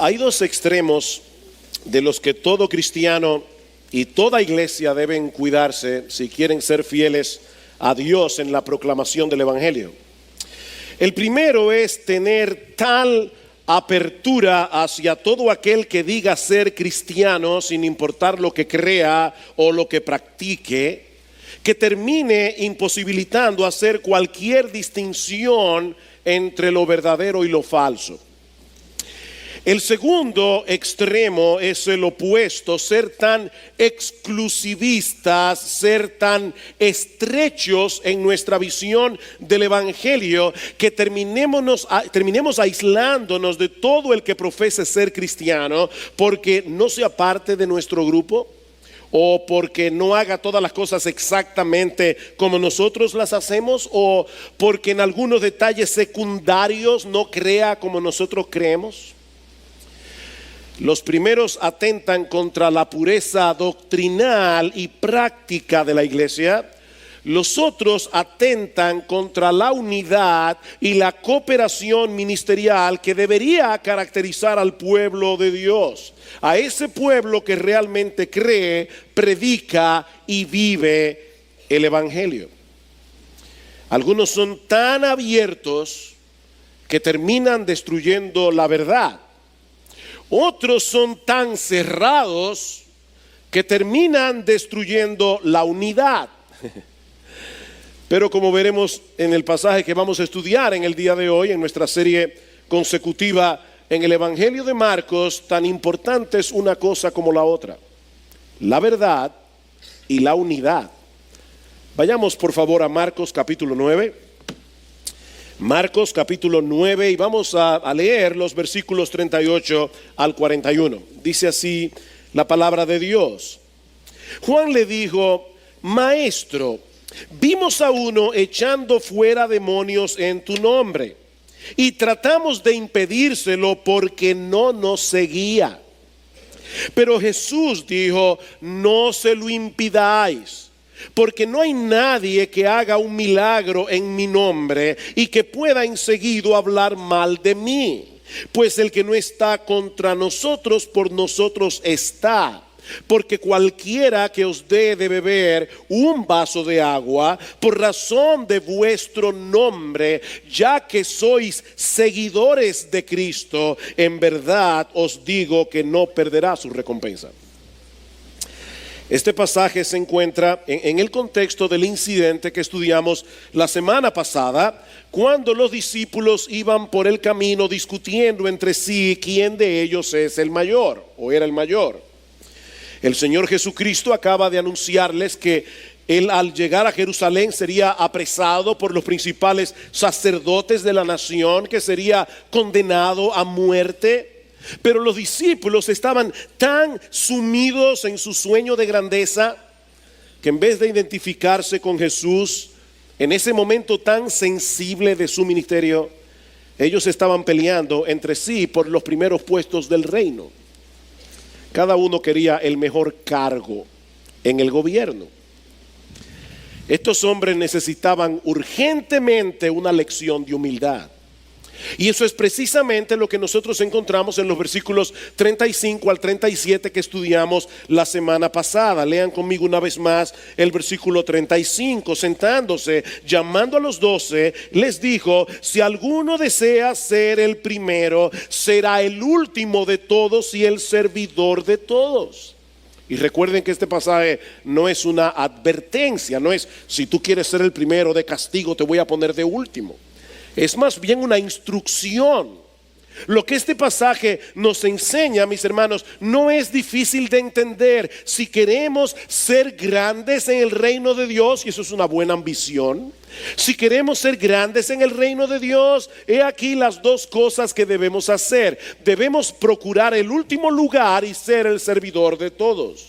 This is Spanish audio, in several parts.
Hay dos extremos de los que todo cristiano y toda iglesia deben cuidarse si quieren ser fieles a Dios en la proclamación del Evangelio. El primero es tener tal apertura hacia todo aquel que diga ser cristiano sin importar lo que crea o lo que practique, que termine imposibilitando hacer cualquier distinción entre lo verdadero y lo falso. El segundo extremo es el opuesto, ser tan exclusivistas, ser tan estrechos en nuestra visión del Evangelio que terminemos aislándonos de todo el que profese ser cristiano porque no sea parte de nuestro grupo o porque no haga todas las cosas exactamente como nosotros las hacemos o porque en algunos detalles secundarios no crea como nosotros creemos. Los primeros atentan contra la pureza doctrinal y práctica de la iglesia. Los otros atentan contra la unidad y la cooperación ministerial que debería caracterizar al pueblo de Dios. A ese pueblo que realmente cree, predica y vive el Evangelio. Algunos son tan abiertos que terminan destruyendo la verdad. Otros son tan cerrados que terminan destruyendo la unidad. Pero como veremos en el pasaje que vamos a estudiar en el día de hoy, en nuestra serie consecutiva en el Evangelio de Marcos, tan importante es una cosa como la otra: la verdad y la unidad. Vayamos por favor a Marcos capítulo 9. Marcos capítulo 9 y vamos a leer los versículos 38 al 41. Dice así la palabra de Dios. Juan le dijo: Maestro, vimos a uno echando fuera demonios en tu nombre y tratamos de impedírselo porque no nos seguía. Pero Jesús dijo: no se lo impidáis, porque no hay nadie que haga un milagro en mi nombre y que pueda enseguida hablar mal de mí. Pues el que no está contra nosotros, por nosotros está. Porque cualquiera que os dé de beber un vaso de agua por razón de vuestro nombre, ya que sois seguidores de Cristo, en verdad os digo que no perderá su recompensa. Este pasaje se encuentra en el contexto del incidente que estudiamos la semana pasada, cuando los discípulos iban por el camino discutiendo entre sí quién de ellos es el mayor o era el mayor. El Señor Jesucristo acaba de anunciarles que Él, al llegar a Jerusalén, sería apresado por los principales sacerdotes de la nación, que sería condenado a muerte. Pero los discípulos estaban tan sumidos en su sueño de grandeza que en vez de identificarse con Jesús en ese momento tan sensible de su ministerio, ellos estaban peleando entre sí por los primeros puestos del reino. Cada uno quería el mejor cargo en el gobierno. Estos hombres necesitaban urgentemente una lección de humildad. Y eso es precisamente lo que nosotros encontramos en los versículos 35 al 37 que estudiamos la semana pasada. Lean conmigo una vez más el versículo 35. Sentándose, llamando a los 12, les dijo: si alguno desea ser el primero, será el último de todos y el servidor de todos. Y recuerden que este pasaje no es una advertencia, no es: si tú quieres ser el primero, de castigo te voy a poner de último. Es más bien una instrucción. Lo que este pasaje nos enseña, mis hermanos, no es difícil de entender. Si queremos ser grandes en el reino de Dios, y eso es una buena ambición, si queremos ser grandes en el reino de Dios, he aquí las dos cosas que debemos hacer. Debemos procurar el último lugar y ser el servidor de todos.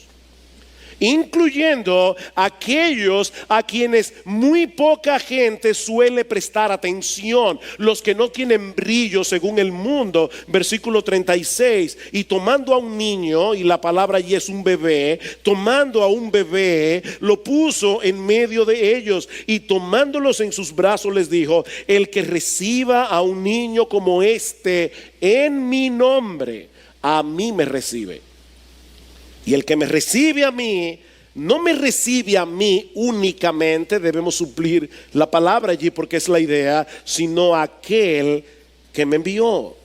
incluyendo aquellos a quienes muy poca gente suele prestar atención, los que no tienen brillo según el mundo. Versículo 36, y tomando a un niño, y la palabra allí es un bebé, tomando a un bebé, lo puso en medio de ellos, y tomándolos en sus brazos les dijo: el que reciba a un niño como este en mi nombre, a mí me recibe. Y el que me recibe a mí, no me recibe a mí únicamente, debemos suplir la palabra allí porque es la idea, sino a aquel que me envió.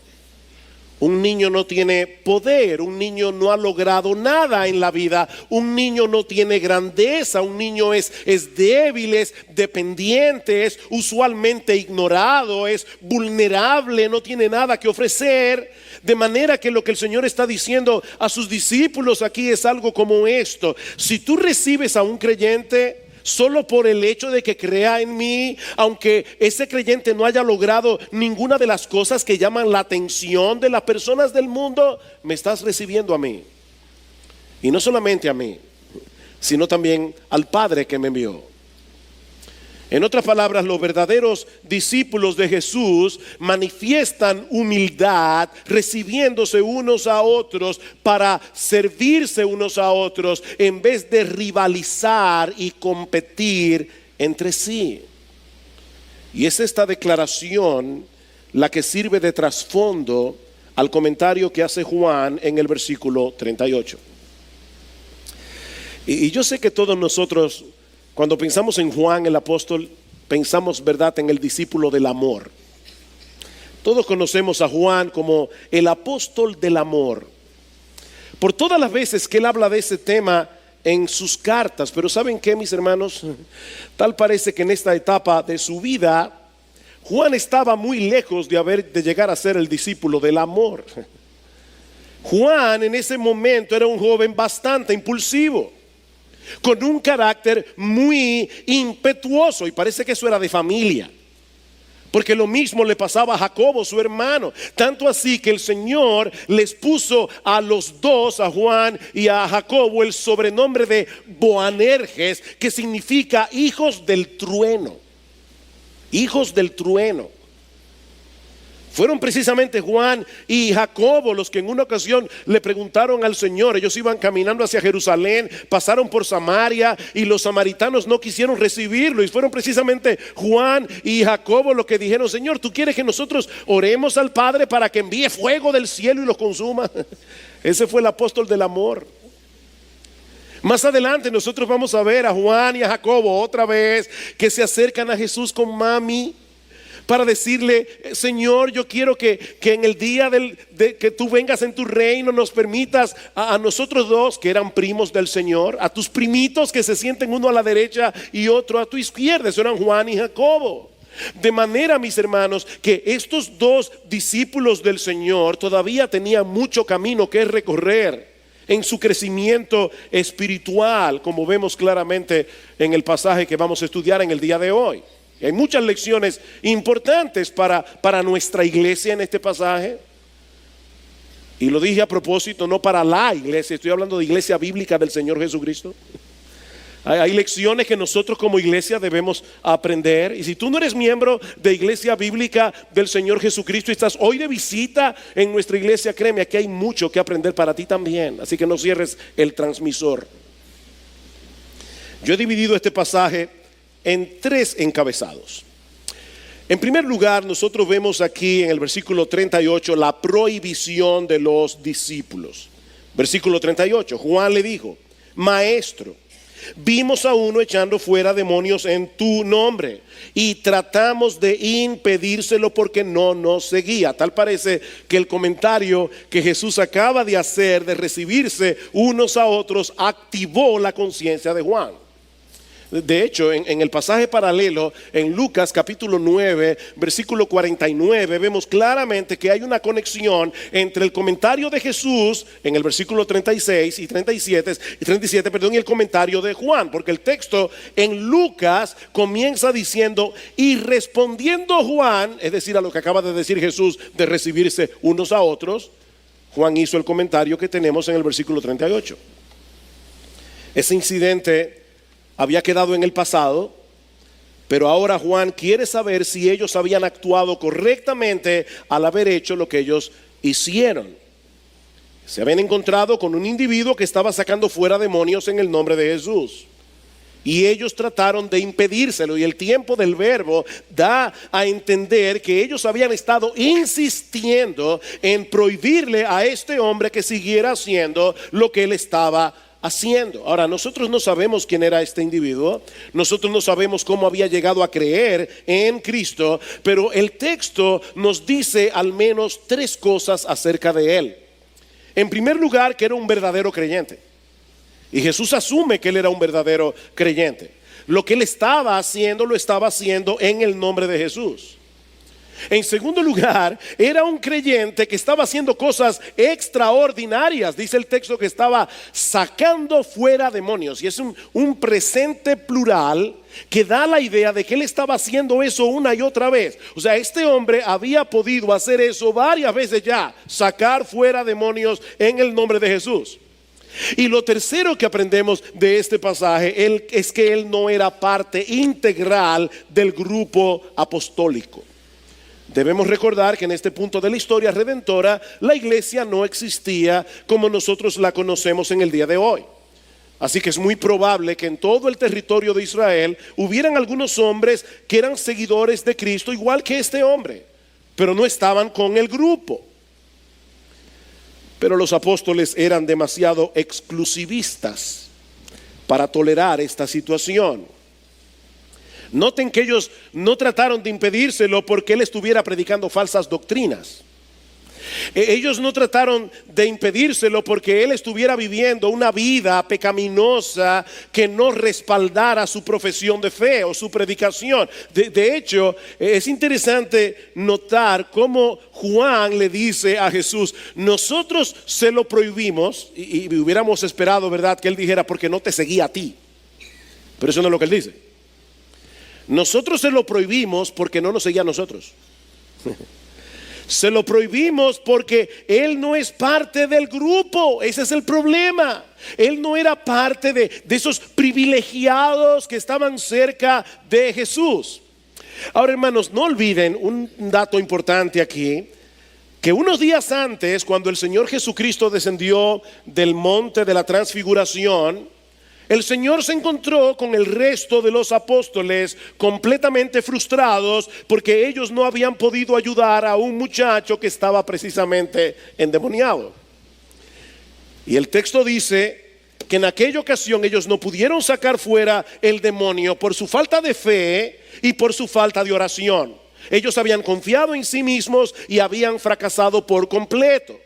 Un niño no tiene poder, un niño no ha logrado nada en la vida, un niño no tiene grandeza, un niño es débil, es dependiente, es usualmente ignorado, es vulnerable, no tiene nada que ofrecer. De manera que lo que el Señor está diciendo a sus discípulos aquí es algo como esto: si tú recibes a un creyente solo por el hecho de que crea en mí, aunque ese creyente no haya logrado ninguna de las cosas que llaman la atención de las personas del mundo, me estás recibiendo a mí. Y no solamente a mí, sino también al Padre que me envió. En otras palabras, los verdaderos discípulos de Jesús manifiestan humildad, recibiéndose unos a otros para servirse unos a otros, en vez de rivalizar y competir entre sí. Y es esta declaración la que sirve de trasfondo al comentario que hace Juan en el versículo 38. Y yo sé que todos nosotros, cuando pensamos en Juan el apóstol, pensamos, ¿verdad?, en el discípulo del amor. Todos conocemos a Juan como el apóstol del amor, por todas las veces que él habla de ese tema en sus cartas. Pero ¿saben qué, mis hermanos? Tal parece que en esta etapa de su vida, Juan estaba muy lejos de llegar a ser el discípulo del amor. Juan en ese momento era un joven bastante impulsivo, con un carácter muy impetuoso, y parece que eso era de familia, porque lo mismo le pasaba a Jacobo, su hermano. Tanto así que el Señor les puso a los dos, a Juan y a Jacobo, el sobrenombre de Boanerges, que significa hijos del trueno. Hijos del trueno. Fueron precisamente Juan y Jacobo los que en una ocasión le preguntaron al Señor. Ellos iban caminando hacia Jerusalén, pasaron por Samaria y los samaritanos no quisieron recibirlo. Y fueron precisamente Juan y Jacobo los que dijeron: Señor, ¿tú quieres que nosotros oremos al Padre para que envíe fuego del cielo y los consuma? Ese fue el apóstol del amor. Más adelante nosotros vamos a ver a Juan y a Jacobo otra vez que se acercan a Jesús con mami, para decirle: Señor, yo quiero que en el día que tú vengas en tu reino nos permitas a nosotros dos, que eran primos del Señor, a tus primitos que se sienten uno a la derecha y otro a tu izquierda. Eso eran Juan y Jacobo. De manera, mis hermanos, que estos dos discípulos del Señor todavía tenían mucho camino que recorrer en su crecimiento espiritual, como vemos claramente en el pasaje que vamos a estudiar en el día de hoy. Hay muchas lecciones importantes para nuestra iglesia en este pasaje. Y lo dije a propósito, no para la iglesia, estoy hablando de iglesia bíblica del Señor Jesucristo. Hay lecciones que nosotros como iglesia debemos aprender. Y si tú no eres miembro de iglesia bíblica del Señor Jesucristo y estás hoy de visita en nuestra iglesia, créeme, aquí hay mucho que aprender para ti también. Así que no cierres el transmisor. Yo he dividido este pasaje en tres encabezados. En primer lugar, nosotros vemos aquí en el versículo 38 la prohibición de los discípulos. Versículo 38, Juan le dijo: Maestro, vimos a uno echando fuera demonios en tu nombre y tratamos de impedírselo porque no nos seguía. Tal parece que el comentario que Jesús acaba de hacer de recibirse unos a otros activó la conciencia de Juan. De hecho, en el pasaje paralelo, en Lucas capítulo 9, versículo 49, vemos claramente que hay una conexión entre el comentario de Jesús en el versículo 36 y 37, y el comentario de Juan. Porque el texto en Lucas comienza diciendo: y respondiendo Juan, es decir, a lo que acaba de decir Jesús de recibirse unos a otros, Juan hizo el comentario que tenemos en el versículo 38. Ese incidente había quedado en el pasado, pero ahora Juan quiere saber si ellos habían actuado correctamente al haber hecho lo que ellos hicieron. Se habían encontrado con un individuo que estaba sacando fuera demonios en el nombre de Jesús. Y ellos trataron de impedírselo, y el tiempo del verbo da a entender que ellos habían estado insistiendo en prohibirle a este hombre que siguiera haciendo lo que él estaba haciendo. Ahora, nosotros no sabemos quién era este individuo, nosotros no sabemos cómo había llegado a creer en Cristo, pero el texto nos dice al menos 3 cosas acerca de él. En primer lugar, que era un verdadero creyente. Y Jesús asume que él era un verdadero creyente. Lo que él estaba haciendo, lo estaba haciendo en el nombre de Jesús. En segundo lugar, era un creyente que estaba haciendo cosas extraordinarias. Dice el texto que estaba sacando fuera demonios. Y es un presente plural que da la idea de que él estaba haciendo eso una y otra vez. O sea, este hombre había podido hacer eso varias veces ya, sacar fuera demonios en el nombre de Jesús. Y lo tercero que aprendemos de este pasaje es que él no era parte integral del grupo apostólico. Debemos recordar que en este punto de la historia redentora, la iglesia no existía como nosotros la conocemos en el día de hoy. Así que es muy probable que en todo el territorio de Israel hubieran algunos hombres que eran seguidores de Cristo, igual que este hombre, pero no estaban con el grupo. Pero los apóstoles eran demasiado exclusivistas para tolerar esta situación. Noten que ellos no trataron de impedírselo porque él estuviera predicando falsas doctrinas. Ellos no trataron de impedírselo porque él estuviera viviendo una vida pecaminosa que no respaldara su profesión de fe o su predicación. De hecho, es interesante notar cómo Juan le dice a Jesús: nosotros se lo prohibimos, y hubiéramos esperado, ¿verdad?, que él dijera porque no te seguía a ti. Pero eso no es lo que él dice. Nosotros se lo prohibimos porque no nos seguía a nosotros. Se lo prohibimos porque él no es parte del grupo. Ese es el problema. Él no era parte de esos privilegiados que estaban cerca de Jesús. Ahora, hermanos, no olviden un dato importante aquí, que unos días antes, cuando el Señor Jesucristo descendió del monte de la transfiguración, el Señor se encontró con el resto de los apóstoles completamente frustrados porque ellos no habían podido ayudar a un muchacho que estaba precisamente endemoniado. Y el texto dice que en aquella ocasión ellos no pudieron sacar fuera el demonio por su falta de fe y por su falta de oración. Ellos habían confiado en sí mismos y habían fracasado por completo.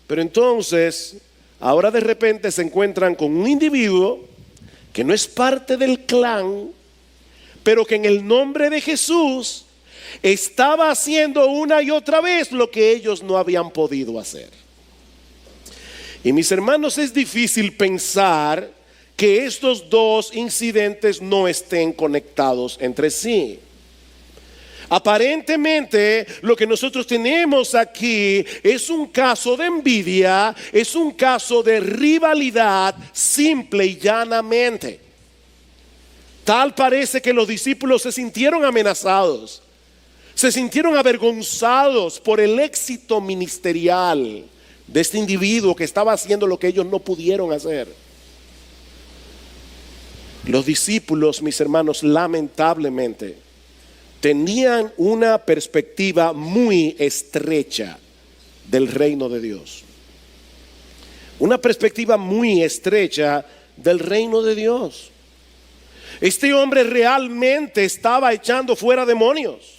Pero entonces, ahora de repente se encuentran con un individuo que no es parte del clan, pero que en el nombre de Jesús estaba haciendo una y otra vez lo que ellos no habían podido hacer. Y mis hermanos, es difícil pensar que estos dos incidentes no estén conectados entre sí. Aparentemente lo que nosotros tenemos aquí es un caso de envidia, es un caso de rivalidad simple y llanamente. Tal parece que los discípulos se sintieron amenazados, se sintieron avergonzados por el éxito ministerial de este individuo que estaba haciendo lo que ellos no pudieron hacer. Los discípulos, mis hermanos, lamentablemente tenían una perspectiva muy estrecha del reino de Dios. Una perspectiva muy estrecha del reino de Dios. Este hombre realmente estaba echando fuera demonios.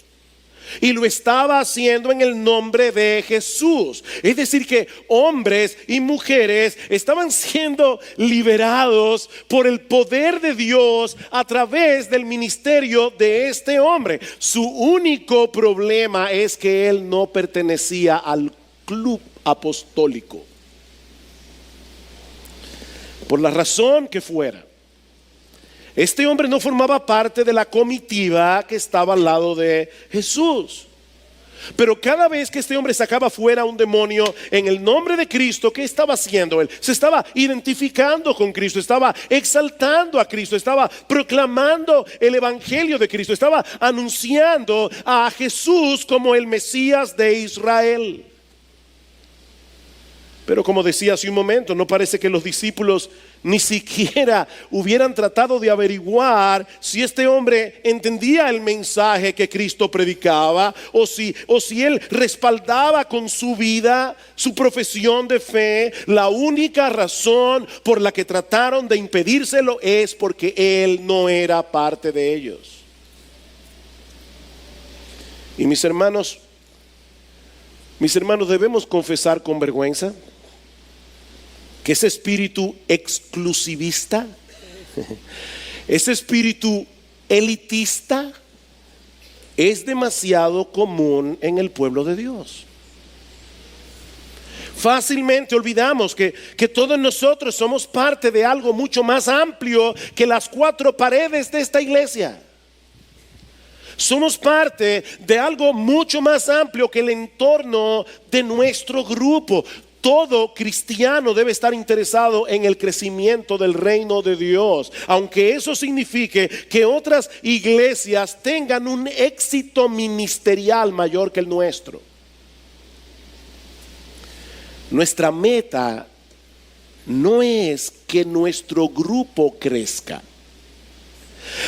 Y lo estaba haciendo en el nombre de Jesús. Es decir, que hombres y mujeres estaban siendo liberados por el poder de Dios a través del ministerio de este hombre. Su único problema es que él no pertenecía al club apostólico. Por la razón que fuera, este hombre no formaba parte de la comitiva que estaba al lado de Jesús. Pero cada vez que este hombre sacaba fuera un demonio en el nombre de Cristo, ¿qué estaba haciendo él? Se estaba identificando con Cristo, estaba exaltando a Cristo, estaba proclamando el evangelio de Cristo, estaba anunciando a Jesús como el Mesías de Israel. Pero como decía hace un momento, no parece que los discípulos ni siquiera hubieran tratado de averiguar si este hombre entendía el mensaje que Cristo predicaba, o si él respaldaba con su vida su profesión de fe. La única razón por la que trataron de impedírselo es porque él no era parte de ellos. Y mis hermanos, debemos confesar con vergüenza que ese espíritu exclusivista, ese espíritu elitista, es demasiado común en el pueblo de Dios. Fácilmente olvidamos que todos nosotros somos parte de algo mucho más amplio que las cuatro paredes de esta iglesia. Somos parte de algo mucho más amplio que el entorno de nuestro grupo. Todo cristiano debe estar interesado en el crecimiento del reino de Dios, aunque eso signifique que otras iglesias tengan un éxito ministerial mayor que el nuestro. Nuestra meta no es que nuestro grupo crezca.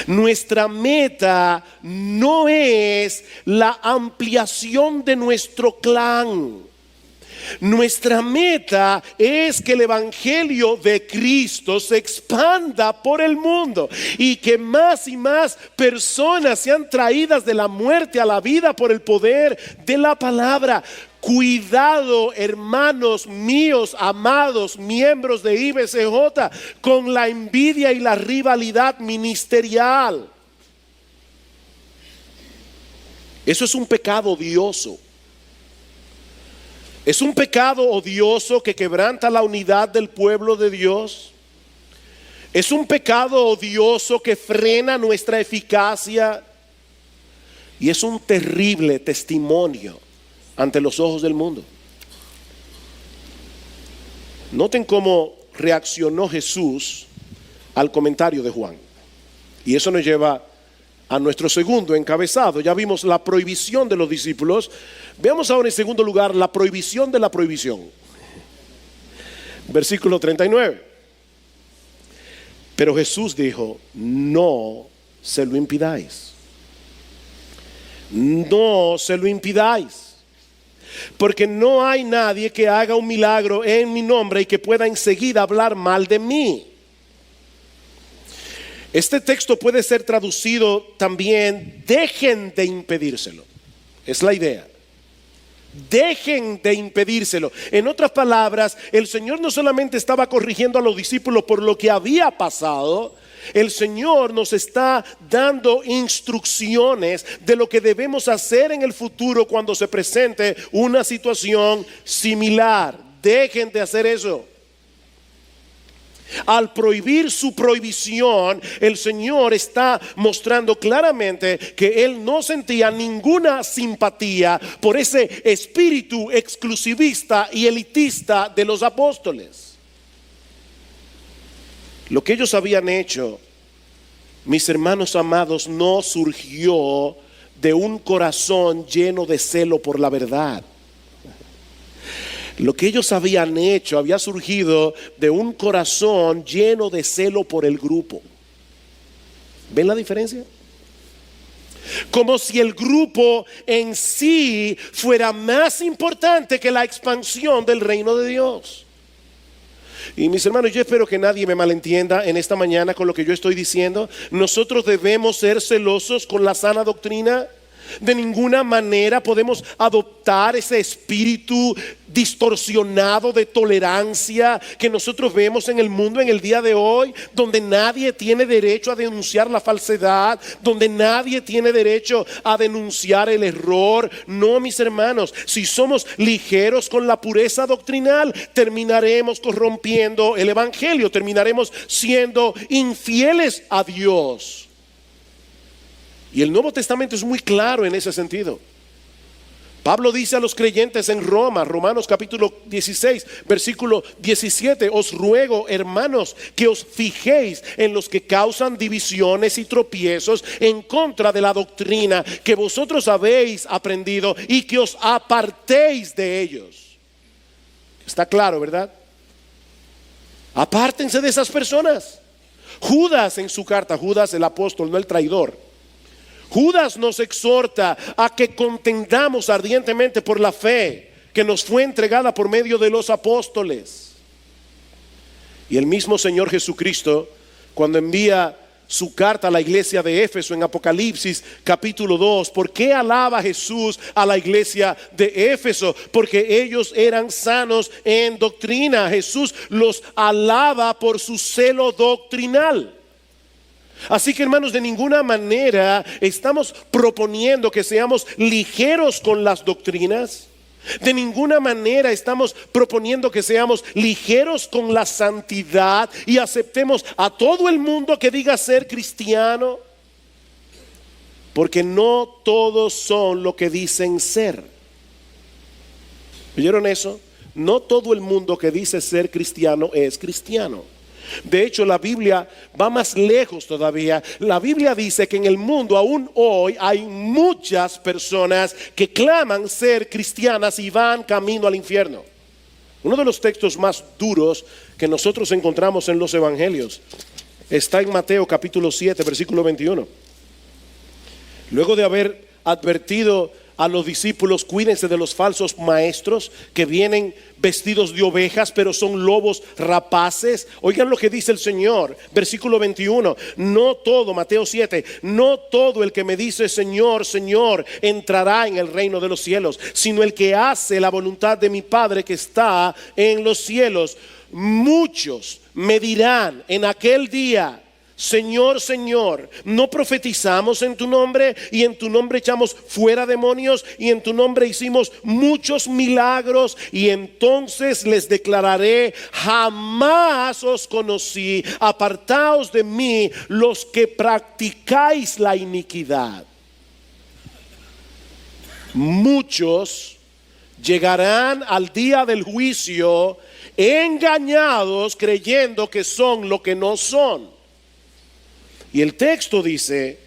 Nuestra meta no es la ampliación de nuestro clan. Nuestra meta es que el evangelio de Cristo se expanda por el mundo y que más y más personas sean traídas de la muerte a la vida por el poder de la palabra. Cuidado, hermanos míos, amados miembros de IBCJ, con la envidia y la rivalidad ministerial. Eso es un pecado odioso. Es un pecado odioso que quebranta la unidad del pueblo de Dios. Es un pecado odioso que frena nuestra eficacia. Y es un terrible testimonio ante los ojos del mundo. Noten cómo reaccionó Jesús al comentario de Juan. Y eso nos lleva a nuestro segundo encabezado. Ya vimos la prohibición de los discípulos. Veamos ahora en segundo lugar la prohibición de la prohibición. Versículo 39. Pero Jesús dijo: no se lo impidáis. No se lo impidáis. Porque no hay nadie que haga un milagro en mi nombre y que pueda enseguida hablar mal de mí. Este texto puede ser traducido también: dejen de impedírselo. Es la idea. Dejen de impedírselo. En otras palabras, el Señor no solamente estaba corrigiendo a los discípulos por lo que había pasado, el Señor nos está dando instrucciones de lo que debemos hacer en el futuro cuando se presente una situación similar. Dejen de hacer eso. Al prohibir su prohibición, el Señor está mostrando claramente que Él no sentía ninguna simpatía por ese espíritu exclusivista y elitista de los apóstoles. Lo que ellos habían hecho, mis hermanos amados, no surgió de un corazón lleno de celo por la verdad. Lo que ellos habían hecho había surgido de un corazón lleno de celo por el grupo. ¿Ven la diferencia? Como si el grupo en sí fuera más importante que la expansión del reino de Dios. Y mis hermanos, yo espero que nadie me malentienda en esta mañana con lo que yo estoy diciendo. Nosotros debemos ser celosos con la sana doctrina. De ninguna manera podemos adoptar ese espíritu distorsionado de tolerancia que nosotros vemos en el mundo en el día de hoy, donde nadie tiene derecho a denunciar la falsedad, donde nadie tiene derecho a denunciar el error. No, mis hermanos, si somos ligeros con la pureza doctrinal, terminaremos corrompiendo el evangelio, terminaremos siendo infieles a Dios. Y el Nuevo Testamento es muy claro en ese sentido. Pablo dice a los creyentes en Roma, Romanos capítulo 16, versículo 17, os ruego, hermanos, que os fijéis en los que causan divisiones y tropiezos en contra de la doctrina que vosotros habéis aprendido y que os apartéis de ellos. Está claro, ¿verdad? Apártense de esas personas. Judas en su carta, Judas el apóstol, no el traidor, Judas nos exhorta a que contendamos ardientemente por la fe que nos fue entregada por medio de los apóstoles. Y el mismo Señor Jesucristo, cuando envía su carta a la iglesia de Éfeso en Apocalipsis capítulo 2, ¿por qué alaba Jesús a la iglesia de Éfeso? Porque ellos eran sanos en doctrina. Jesús los alaba por su celo doctrinal. Así que, hermanos, de ninguna manera estamos proponiendo que seamos ligeros con las doctrinas. De ninguna manera estamos proponiendo que seamos ligeros con la santidad y aceptemos a todo el mundo que diga ser cristiano, porque no todos son lo que dicen ser. ¿Oyeron eso? No todo el mundo que dice ser cristiano es cristiano. De hecho, la Biblia va más lejos todavía. La Biblia dice que en el mundo aún hoy hay muchas personas que claman ser cristianas y van camino al infierno. Uno de los textos más duros que nosotros encontramos en los evangelios está en Mateo capítulo 7, versículo 21. Luego de haber advertido a los discípulos, cuídense de los falsos maestros que vienen vestidos de ovejas, pero son lobos rapaces. Oigan lo que dice el Señor, versículo 21. No todo, Mateo 7, no todo el que me dice Señor, Señor, entrará en el reino de los cielos, sino el que hace la voluntad de mi Padre que está en los cielos. Muchos me dirán en aquel día: Señor, Señor, ¿no profetizamos en tu nombre? Y en tu nombre echamos fuera demonios, y en tu nombre hicimos muchos milagros. Y entonces les declararé: jamás os conocí, apartaos de mí los que practicáis la iniquidad. Muchos llegarán al día del juicio engañados, creyendo que son lo que no son. Y el texto dice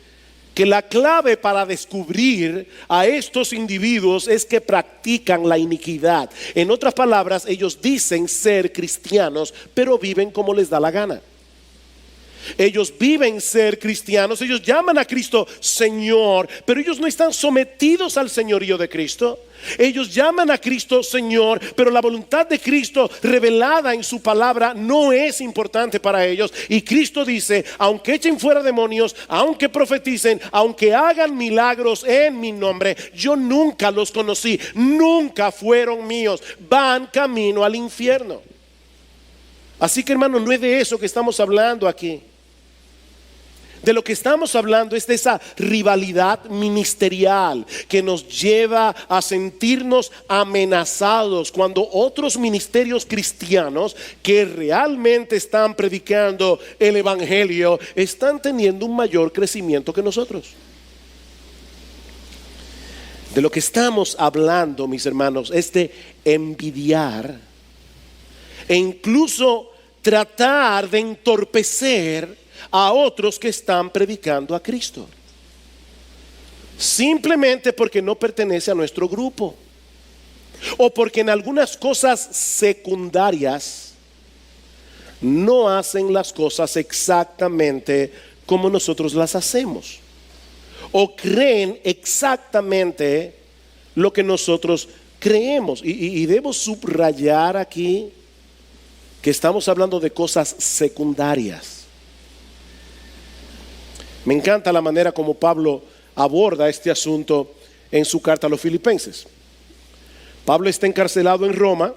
que la clave para descubrir a estos individuos es que practican la iniquidad. En otras palabras, ellos dicen ser cristianos, pero viven como les da la gana. Ellos viven ser cristianos, ellos llaman a Cristo Señor, pero ellos no están sometidos al señorío de Cristo. Ellos llaman a Cristo Señor, pero la voluntad de Cristo revelada en su palabra no es importante para ellos. Y Cristo dice: aunque echen fuera demonios, aunque profeticen, aunque hagan milagros en mi nombre, yo nunca los conocí, nunca fueron míos, van camino al infierno. Así que, hermano, no es de eso que estamos hablando aquí. De lo que estamos hablando es de esa rivalidad ministerial que nos lleva a sentirnos amenazados cuando otros ministerios cristianos que realmente están predicando el evangelio están teniendo un mayor crecimiento que nosotros. De lo que estamos hablando, mis hermanos, es de envidiar e incluso tratar de entorpecer a otros que están predicando a Cristo, simplemente porque no pertenece a nuestro grupo, o porque en algunas cosas secundarias no hacen las cosas exactamente como nosotros las hacemos, o creen exactamente lo que nosotros creemos. Y debo subrayar aquí que estamos hablando de cosas secundarias. Me encanta la manera como Pablo aborda este asunto en su carta a los Filipenses. Pablo está encarcelado en Roma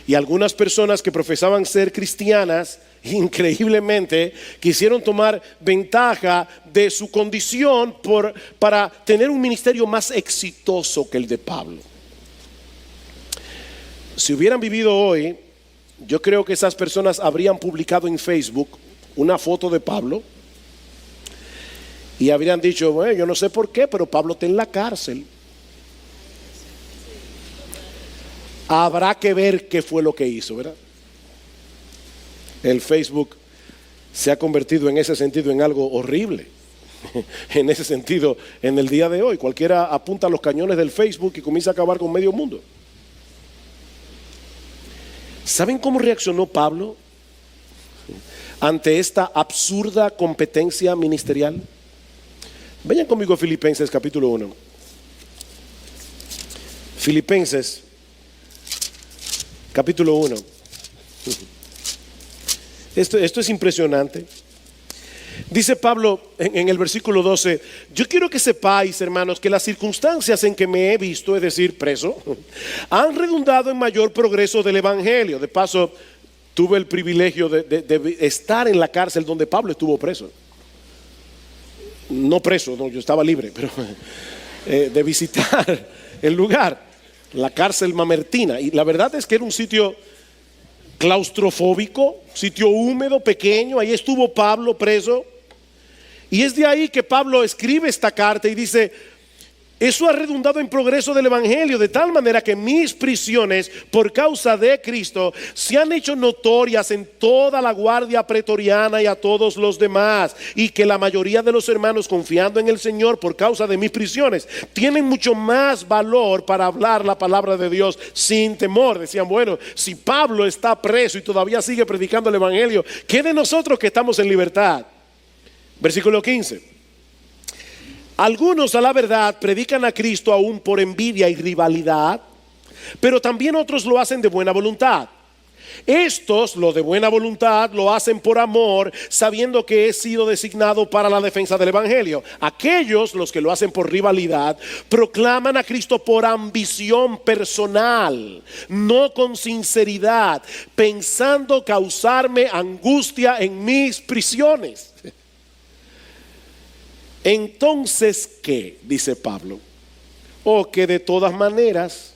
y algunas personas que profesaban ser cristianas, increíblemente, quisieron tomar ventaja de su condición para tener un ministerio más exitoso que el de Pablo. Si hubieran vivido hoy, yo creo que esas personas habrían publicado en Facebook una foto de Pablo y habrían dicho: bueno, yo no sé por qué, pero Pablo está en la cárcel. Habrá que ver qué fue lo que hizo, ¿verdad? El Facebook se ha convertido en ese sentido en algo horrible. En ese sentido, en el día de hoy, cualquiera apunta a los cañones del Facebook y comienza a acabar con medio mundo. ¿Saben cómo reaccionó Pablo ante esta absurda competencia ministerial? Vayan conmigo a Filipenses capítulo 1. Filipenses capítulo 1. Esto es impresionante. Dice Pablo en el versículo 12: yo quiero que sepáis, hermanos, que las circunstancias en que me he visto, es decir, preso, han redundado en mayor progreso del evangelio. De paso, tuve el privilegio de estar en la cárcel donde Pablo estuvo preso. No preso, no, yo estaba libre, pero de visitar el lugar, la cárcel mamertina. Y la verdad es que era un sitio claustrofóbico, sitio húmedo, pequeño. Ahí estuvo Pablo preso. Y es de ahí que Pablo escribe esta carta y dice: eso ha redundado en progreso del evangelio, de tal manera que mis prisiones por causa de Cristo se han hecho notorias en toda la guardia pretoriana y a todos los demás, y que la mayoría de los hermanos, confiando en el Señor por causa de mis prisiones, tienen mucho más valor para hablar la palabra de Dios sin temor. Decían: bueno, si Pablo está preso y todavía sigue predicando el evangelio, ¿qué de nosotros que estamos en libertad? Versículo 15: algunos, a la verdad, predican a Cristo aún por envidia y rivalidad, pero también otros lo hacen de buena voluntad. Estos, lo de buena voluntad, lo hacen por amor, sabiendo que he sido designado para la defensa del evangelio. Aquellos, los que lo hacen por rivalidad, proclaman a Cristo por ambición personal, no con sinceridad, pensando causarme angustia en mis prisiones. Entonces, ¿qué? Dice Pablo. O que de todas maneras,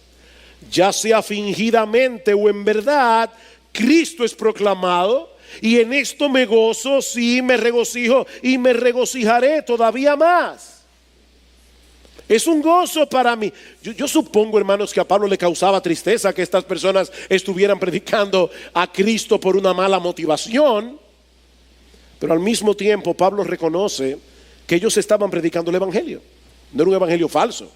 ya sea fingidamente o en verdad, Cristo es proclamado, y en esto me gozo, sí, me regocijo y me regocijaré todavía más. Es un gozo para mí. Yo supongo, hermanos, que a Pablo le causaba tristeza que estas personas estuvieran predicando a Cristo por una mala motivación, pero al mismo tiempo Pablo reconoce que ellos estaban predicando el evangelio. No era un evangelio falso.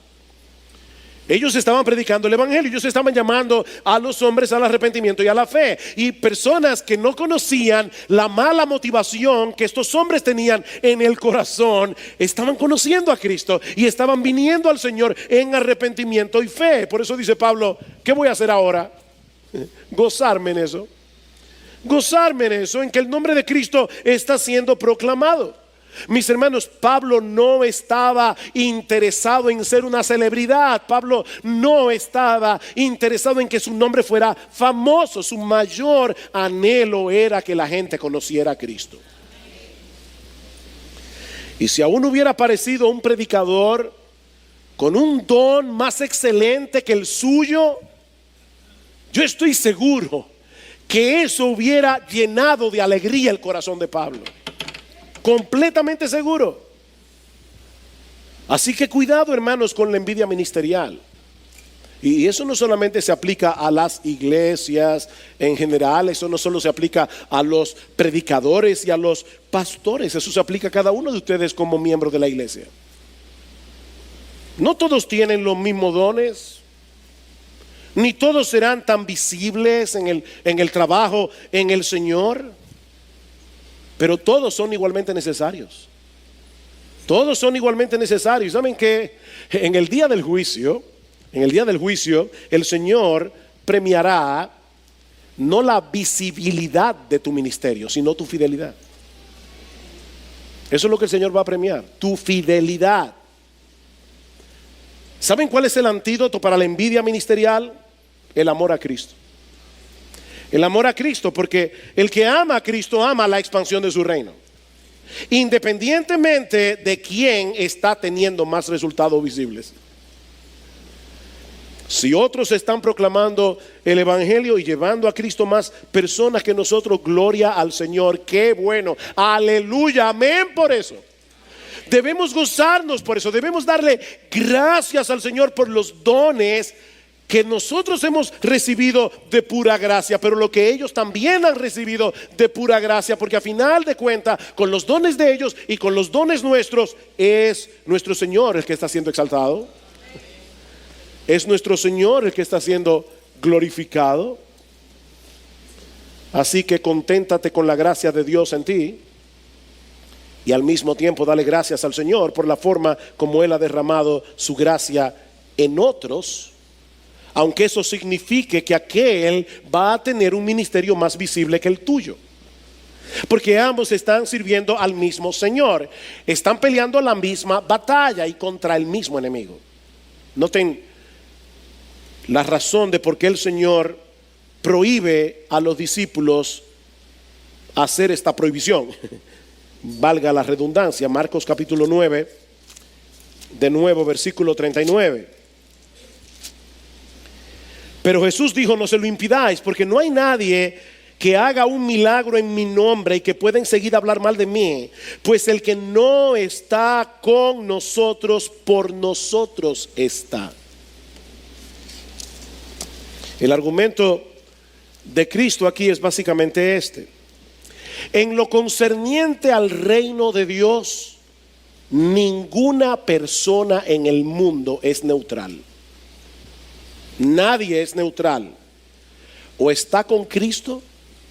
Ellos estaban predicando el evangelio. Ellos estaban llamando a los hombres al arrepentimiento y a la fe. Y personas que no conocían la mala motivación que estos hombres tenían en el corazón, estaban conociendo a Cristo y estaban viniendo al Señor en arrepentimiento y fe. Por eso dice Pablo: ¿qué voy a hacer ahora? Gozarme en eso. Gozarme en eso, en que el nombre de Cristo está siendo proclamado. Mis hermanos, Pablo no estaba interesado en ser una celebridad. Pablo no estaba interesado en que su nombre fuera famoso. Su mayor anhelo era que la gente conociera a Cristo. Y si aún hubiera aparecido un predicador con un don más excelente que el suyo, yo estoy seguro que eso hubiera llenado de alegría el corazón de Pablo. Completamente seguro. Así que cuidado, hermanos, con la envidia ministerial. Y eso no solamente se aplica a las iglesias en general. Eso no solo se aplica a los predicadores y a los pastores. Eso se aplica a cada uno de ustedes como miembro de la iglesia. No todos tienen los mismos dones, ni todos serán tan visibles en el trabajo en el Señor. Pero todos son igualmente necesarios. Todos son igualmente necesarios. ¿Saben que en el día del juicio, el Señor premiará no la visibilidad de tu ministerio, sino tu fidelidad? Eso es lo que el Señor va a premiar, tu fidelidad. ¿Saben cuál es el antídoto para la envidia ministerial? El amor a Cristo. El amor a Cristo, porque el que ama a Cristo ama la expansión de su reino, independientemente de quién está teniendo más resultados visibles. Si otros están proclamando el evangelio y llevando a Cristo más personas que nosotros, gloria al Señor, qué bueno, aleluya, amén por eso. Debemos gozarnos por eso, debemos darle gracias al Señor por los dones que nosotros hemos recibido de pura gracia, pero lo que ellos también han recibido de pura gracia, porque a final de cuentas, con los dones de ellos y con los dones nuestros, es nuestro Señor el que está siendo exaltado. Es nuestro Señor el que está siendo glorificado. Así que conténtate con la gracia de Dios en ti y al mismo tiempo dale gracias al Señor por la forma como Él ha derramado su gracia en otros, aunque eso signifique que aquel va a tener un ministerio más visible que el tuyo, porque ambos están sirviendo al mismo Señor, están peleando la misma batalla y contra el mismo enemigo. Noten la razón de por qué el Señor prohíbe a los discípulos hacer esta prohibición. Valga la redundancia, Marcos capítulo 9, de nuevo versículo 39. Pero Jesús dijo: no se lo impidáis, porque no hay nadie que haga un milagro en mi nombre y que pueda enseguida hablar mal de mí, pues el que no está con nosotros, por nosotros está. El argumento de Cristo aquí es básicamente este: en lo concerniente al reino de Dios, ninguna persona en el mundo es neutral. Nadie es neutral. O está con Cristo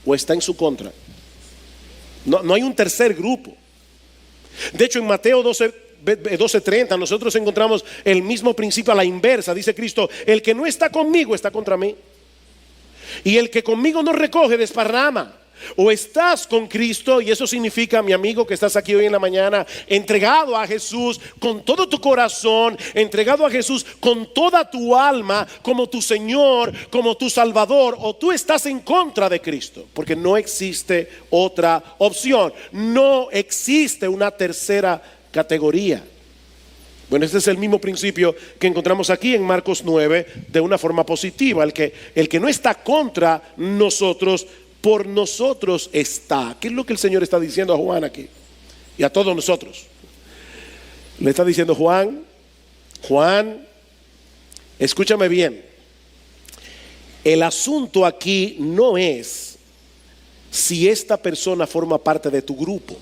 o está en su contra. No hay un tercer grupo. De hecho, en Mateo 12:30 nosotros encontramos el mismo principio a la inversa. Dice Cristo: el que no está conmigo está contra mí, y el que conmigo no recoge desparrama. O estás con Cristo, y eso significa, mi amigo que estás aquí hoy en la mañana, entregado a Jesús con todo tu corazón, entregado a Jesús con toda tu alma como tu Señor, como tu Salvador, o tú estás en contra de Cristo, porque no existe otra opción, no existe una tercera categoría. Bueno, este es el mismo principio que encontramos aquí en Marcos 9 de una forma positiva. El que no está contra nosotros, por nosotros está. ¿Qué es lo que el Señor está diciendo a Juan aquí? Y a todos nosotros. Le está diciendo: Juan, escúchame bien. El asunto aquí no es si esta persona forma parte de tu grupo.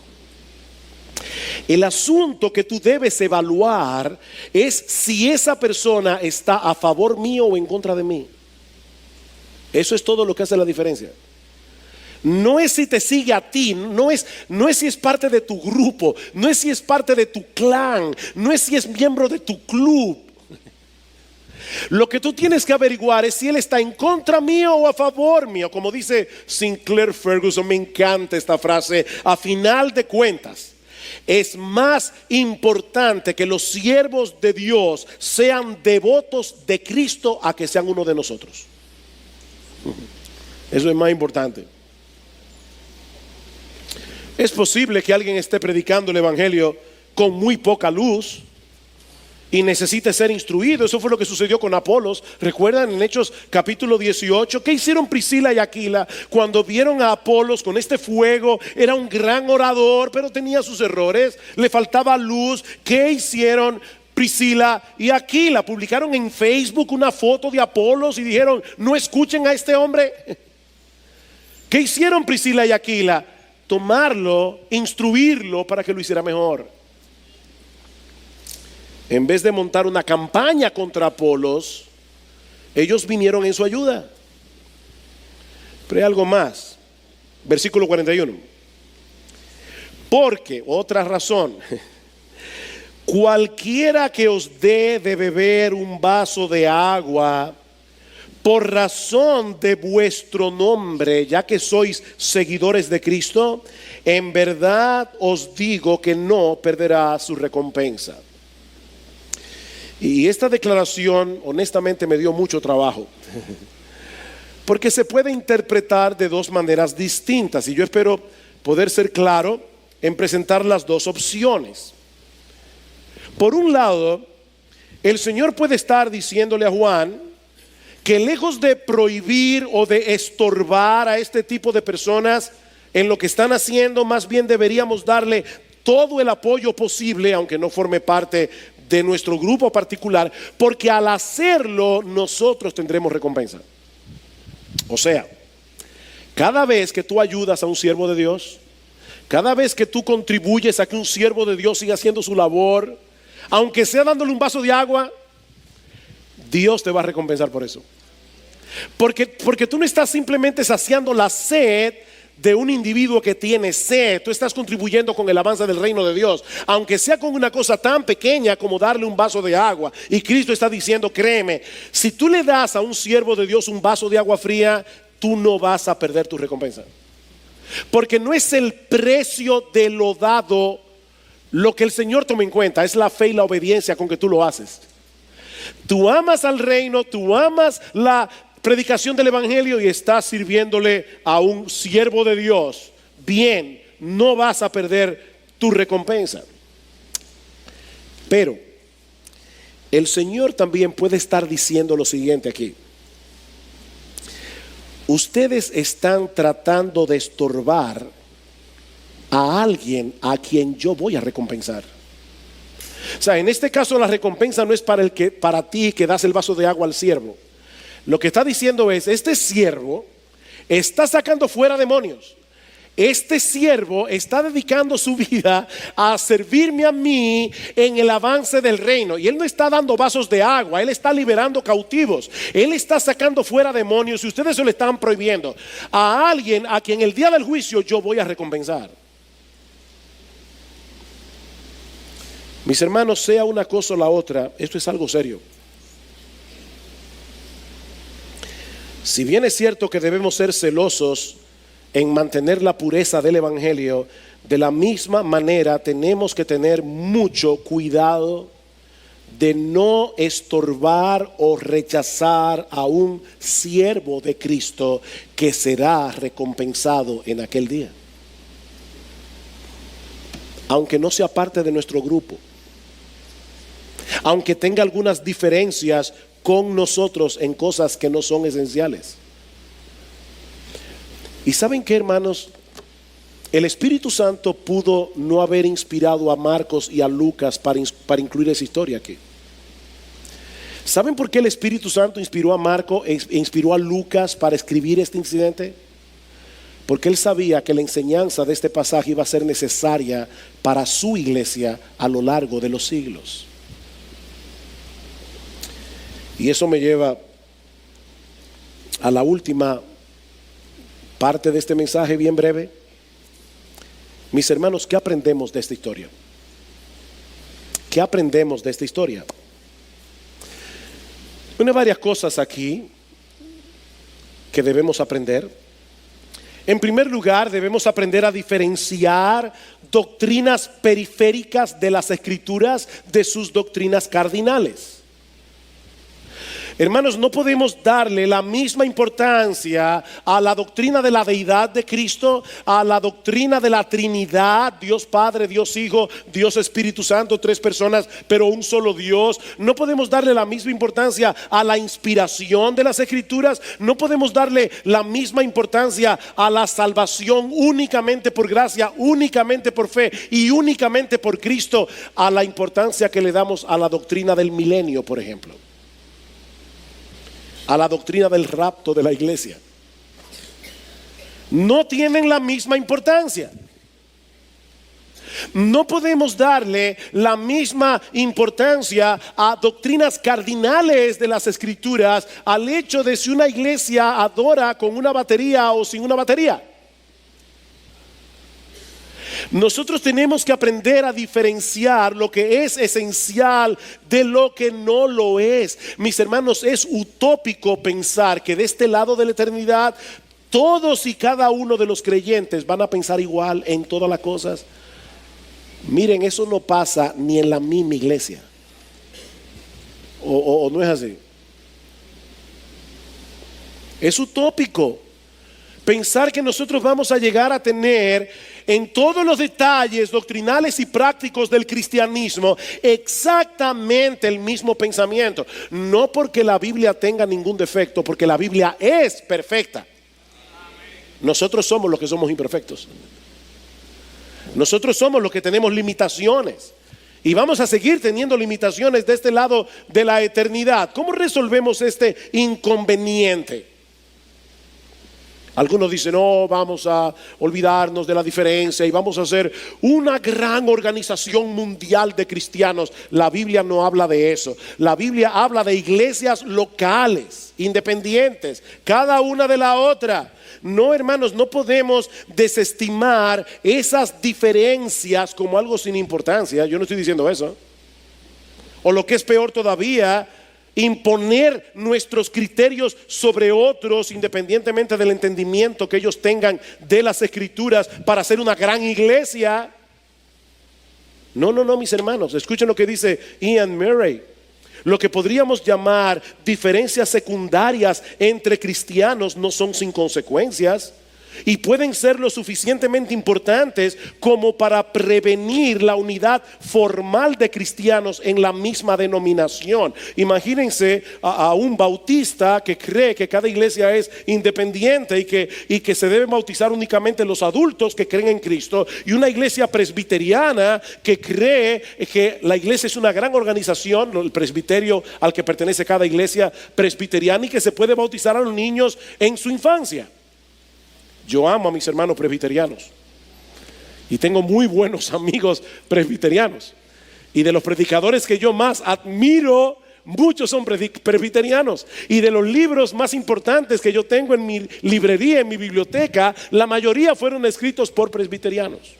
El asunto que tú debes evaluar es si esa persona está a favor mío o en contra de mí. Eso es todo lo que hace la diferencia. No es si te sigue a ti, no es si es parte de tu grupo, no es si es parte de tu clan, no es si es miembro de tu club. Lo que tú tienes que averiguar es si él está en contra mío o a favor mío. Como dice Sinclair Ferguson, me encanta esta frase: a final de cuentas, es más importante que los siervos de Dios sean devotos de Cristo a que sean uno de nosotros. Eso es más importante. Es posible que alguien esté predicando el evangelio con muy poca luz y necesite ser instruido. Eso fue lo que sucedió con Apolos. ¿Recuerdan en Hechos capítulo 18? ¿Qué hicieron Priscila y Aquila cuando vieron a Apolos con este fuego? Era un gran orador, pero tenía sus errores, le faltaba luz. ¿Qué hicieron Priscila y Aquila? Publicaron en Facebook una foto de Apolos y dijeron: no escuchen a este hombre. ¿Qué hicieron Priscila y Aquila? Tomarlo, instruirlo para que lo hiciera mejor. En vez de montar una campaña contra Apolos, ellos vinieron en su ayuda. Pero hay algo más. Versículo 41. Porque, otra razón, cualquiera que os dé de beber un vaso de agua por razón de vuestro nombre, ya que sois seguidores de Cristo, en verdad os digo que no perderá su recompensa. Y esta declaración honestamente me dio mucho trabajo, porque se puede interpretar de dos maneras distintas, y yo espero poder ser claro en presentar las dos opciones. Por un lado, el Señor puede estar diciéndole a Juan que lejos de prohibir o de estorbar a este tipo de personas en lo que están haciendo, más bien deberíamos darle todo el apoyo posible, aunque no forme parte de nuestro grupo particular, porque al hacerlo nosotros tendremos recompensa. O sea, cada vez que tú ayudas a un siervo de Dios, cada vez que tú contribuyes a que un siervo de Dios siga haciendo su labor, aunque sea dándole un vaso de agua, Dios te va a recompensar por eso. Porque tú no estás simplemente saciando la sed de un individuo que tiene sed, tú estás contribuyendo con el avance del reino de Dios, aunque sea con una cosa tan pequeña como darle un vaso de agua. Y Cristo está diciendo, créeme, si tú le das a un siervo de Dios un vaso de agua fría, tú no vas a perder tu recompensa. Porque no es el precio de lo dado lo que el Señor toma en cuenta, es la fe y la obediencia con que tú lo haces. Tú amas al reino, tú amas la predicación del evangelio y estás sirviéndole a un siervo de Dios. Bien, no vas a perder tu recompensa. Pero el Señor también puede estar diciendo lo siguiente aquí: ustedes están tratando de estorbar a alguien a quien yo voy a recompensar. O sea, en este caso la recompensa no es para ti que das el vaso de agua al siervo. Lo que está diciendo es, este siervo está sacando fuera demonios. Este siervo está dedicando su vida a servirme a mí en el avance del reino. Y él no está dando vasos de agua, él está liberando cautivos, él está sacando fuera demonios. Y ustedes se lo están prohibiendo a alguien a quien el día del juicio yo voy a recompensar. Mis hermanos, sea una cosa o la otra, esto es algo serio. Si bien es cierto que debemos ser celosos en mantener la pureza del evangelio, de la misma manera tenemos que tener mucho cuidado de no estorbar o rechazar a un siervo de Cristo que será recompensado en aquel día, aunque no sea parte de nuestro grupo, aunque tenga algunas diferencias con nosotros en cosas que no son esenciales. Y ¿saben qué, hermanos? El Espíritu Santo pudo no haber inspirado a Marcos y a Lucas para incluir esa historia aquí. ¿Saben por qué el Espíritu Santo inspiró a Marcos e inspiró a Lucas para escribir este incidente? Porque él sabía que la enseñanza de este pasaje iba a ser necesaria para su iglesia a lo largo de los siglos. Y eso me lleva a la última parte de este mensaje bien breve. Mis hermanos, ¿qué aprendemos de esta historia? ¿Qué aprendemos de esta historia? Hay varias cosas aquí que debemos aprender. En primer lugar, debemos aprender a diferenciar doctrinas periféricas de las Escrituras de sus doctrinas cardinales. Hermanos, no podemos darle la misma importancia a la doctrina de la deidad de Cristo, a la doctrina de la Trinidad, Dios Padre, Dios Hijo, Dios Espíritu Santo, tres personas, pero un solo Dios. No podemos darle la misma importancia a la inspiración de las Escrituras. No podemos darle la misma importancia a la salvación únicamente por gracia, únicamente por fe y únicamente por Cristo, a la importancia que le damos a la doctrina del milenio, por ejemplo, a la doctrina del rapto de la iglesia. No tienen la misma importancia. No podemos darle la misma importancia a doctrinas cardinales de las Escrituras al hecho de si una iglesia adora con una batería o sin una batería. Nosotros tenemos que aprender a diferenciar lo que es esencial de lo que no lo es. Mis hermanos, es utópico pensar que de este lado de la eternidad todos y cada uno de los creyentes van a pensar igual en todas las cosas. Miren, eso no pasa ni en la misma iglesia. O no es así. Es utópico pensar que nosotros vamos a llegar a tener en todos los detalles doctrinales y prácticos del cristianismo exactamente el mismo pensamiento. No porque la Biblia tenga ningún defecto, porque la Biblia es perfecta. Nosotros somos los que somos imperfectos. Nosotros somos los que tenemos limitaciones. Y vamos a seguir teniendo limitaciones de este lado de la eternidad. ¿Cómo resolvemos este inconveniente? Algunos dicen, no, vamos a olvidarnos de la diferencia y vamos a hacer una gran organización mundial de cristianos. La Biblia no habla de eso. La Biblia habla de iglesias locales, independientes, cada una de la otra. No, hermanos, no podemos desestimar esas diferencias como algo sin importancia. Yo no estoy diciendo eso. O lo que es peor todavía, imponer nuestros criterios sobre otros independientemente del entendimiento que ellos tengan de las escrituras para hacer una gran iglesia. No, mis hermanos, escuchen lo que dice Ian Murray. Lo que podríamos llamar diferencias secundarias entre cristianos no son sin consecuencias y pueden ser lo suficientemente importantes como para prevenir la unidad formal de cristianos en la misma denominación. Imagínense a un bautista que cree que cada iglesia es independiente y que se deben bautizar únicamente los adultos que creen en Cristo, y una iglesia presbiteriana que cree que la iglesia es una gran organización, el presbiterio al que pertenece cada iglesia presbiteriana, y que se puede bautizar a los niños en su infancia. Yo amo a mis hermanos presbiterianos y tengo muy buenos amigos presbiterianos, y de los predicadores que yo más admiro, muchos son presbiterianos, y de los libros más importantes que yo tengo en mi librería, en mi biblioteca, la mayoría fueron escritos por presbiterianos.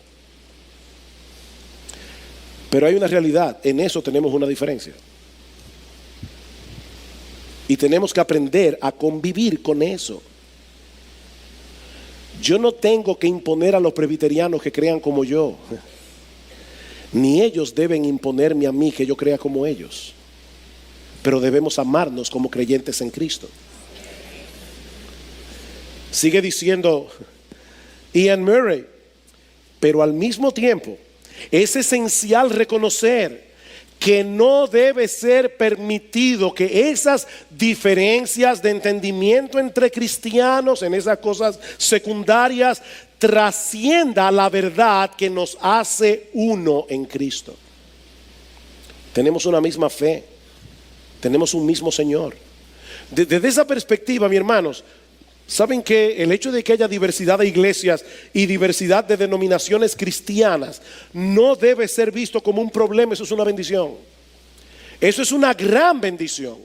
Pero hay una realidad, en eso tenemos una diferencia y tenemos que aprender a convivir con eso. Yo no tengo que imponer a los presbiterianos que crean como yo, ni ellos deben imponerme a mí que yo crea como ellos, pero debemos amarnos como creyentes en Cristo. Sigue diciendo Ian Murray, pero al mismo tiempo es esencial reconocer que no debe ser permitido que esas diferencias de entendimiento entre cristianos en esas cosas secundarias trascienda la verdad que nos hace uno en Cristo. Tenemos una misma fe, tenemos un mismo Señor. Desde esa perspectiva, mis hermanos, ¿saben que el hecho de que haya diversidad de iglesias y diversidad de denominaciones cristianas no debe ser visto como un problema? Eso es una bendición. Eso es una gran bendición,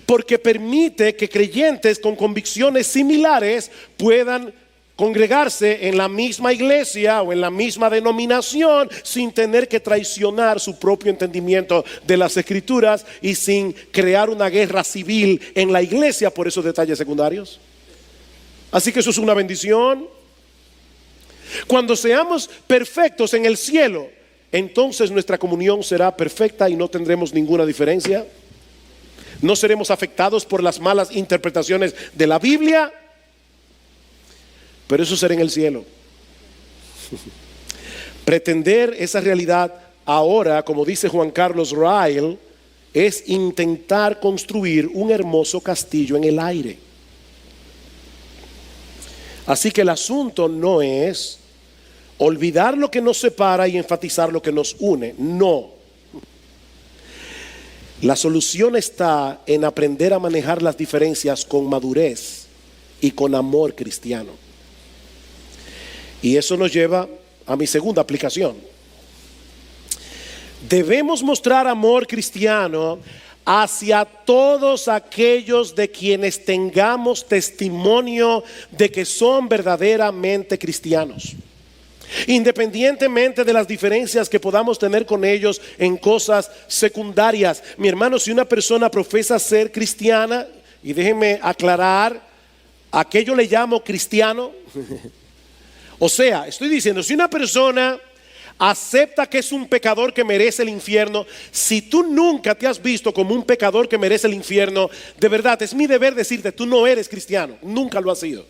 porque permite que creyentes con convicciones similares puedan congregarse en la misma iglesia o en la misma denominación sin tener que traicionar su propio entendimiento de las escrituras y sin crear una guerra civil en la iglesia por esos detalles secundarios. Así que eso es una bendición. Cuando seamos perfectos en el cielo, entonces nuestra comunión será perfecta y no tendremos ninguna diferencia. No seremos afectados por las malas interpretaciones de la Biblia, pero eso será en el cielo. Pretender esa realidad ahora, como dice Juan Carlos Ryle, es intentar construir un hermoso castillo en el aire. Así que el asunto no es olvidar lo que nos separa y enfatizar lo que nos une. No. La solución está en aprender a manejar las diferencias con madurez y con amor cristiano. Y eso nos lleva a mi segunda aplicación. Debemos mostrar amor cristiano hacia todos aquellos de quienes tengamos testimonio de que son verdaderamente cristianos, independientemente de las diferencias que podamos tener con ellos en cosas secundarias. Mi hermano, si una persona profesa ser cristiana, y déjenme aclarar, ¿a qué yo le llamo cristiano? O sea, estoy diciendo, si una persona acepta que es un pecador que merece el infierno, si tú nunca te has visto como un pecador que merece el infierno, de verdad es mi deber decirte, tú no eres cristiano, nunca lo has sido.